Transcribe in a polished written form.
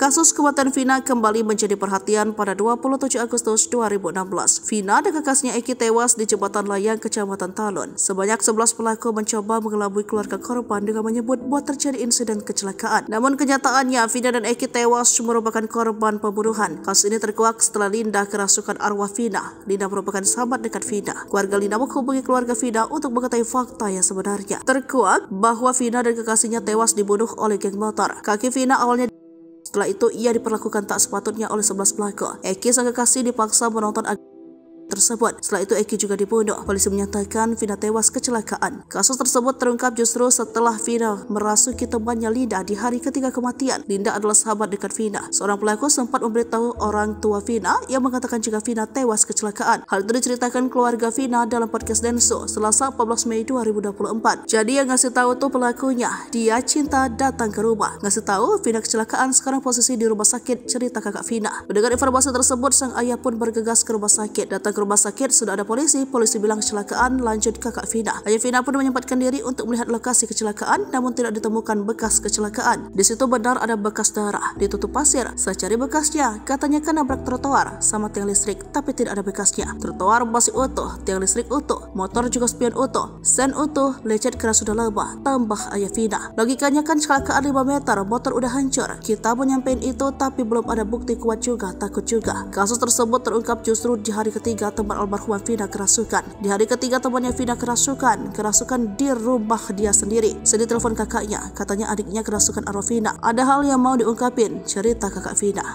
Kasus kematian Vina kembali menjadi perhatian pada 27 Agustus 2016. Vina dan kakaknya Eki tewas di Jembatan Layang, Kecamatan Talun. Sebanyak 11 pelaku mencoba mengelabui keluarga korban dengan menyebut bahwa terjadi insiden kecelakaan. Namun kenyataannya Vina dan Eki tewas merupakan korban pembunuhan. Kasus ini terkuak setelah Linda kerasukan arwah Vina. Linda merupakan sahabat dekat Vina. Keluarga Linda menghubungi keluarga Vina untuk mengetahui fakta yang sebenarnya. Terkuak bahwa Vina dan kekasihnya tewas dibunuh oleh geng motor. Kaki Vina awalnya. Setelah itu, ia diperlakukan tak sepatutnya oleh 11 pelaku. Eki sang kekasih dipaksa menonton tersebut. Setelah itu Eki juga dibunuh. Polisi menyatakan Vina tewas kecelakaan. Kasus tersebut terungkap justru setelah Vina merasuki temannya Linda di hari ketiga kematian. Linda adalah sahabat dekat Vina. Seorang pelaku sempat memberitahu orang tua Vina yang mengatakan jika Vina tewas kecelakaan. Hal itu diceritakan keluarga Vina dalam podcast Denso Selasa 14 Mei 2024. Jadi yang ngasih tahu tuh pelakunya. Dia cinta datang ke rumah. Ngasih tahu Vina kecelakaan, sekarang posisi di rumah sakit, cerita kakak Vina. Mendengar informasi tersebut, sang ayah pun bergegas ke rumah sakit. Datang ke rumah sakit sudah ada polisi bilang kecelakaan, lanjut kakak Vina. Ayah Vina pun menyempatkan diri untuk melihat lokasi kecelakaan, namun tidak ditemukan bekas kecelakaan. Di situ benar ada bekas darah, ditutup pasir. Saya cari bekasnya, katanya kan nabrak trotoar sama tiang listrik, tapi tidak ada bekasnya. Trotoar masih utuh, tiang listrik utuh, motor juga spion utuh, sen utuh, lecet keras sudah lebah, tambah ayah Vina. Logikanya kan kecelakaan 5 meter, motor udah hancur. Kita pun nyampein itu, tapi belum ada bukti kuat juga, takut juga. Kasus tersebut terungkap justru di hari ketiga teman almarhumah Vina kerasukan. Di hari ketiga temannya Vina kerasukan di rumah dia sendiri. Sedih telepon kakaknya, katanya adiknya kerasukan arwah Vina. Ada hal yang mau diungkapin, cerita kakak Vina.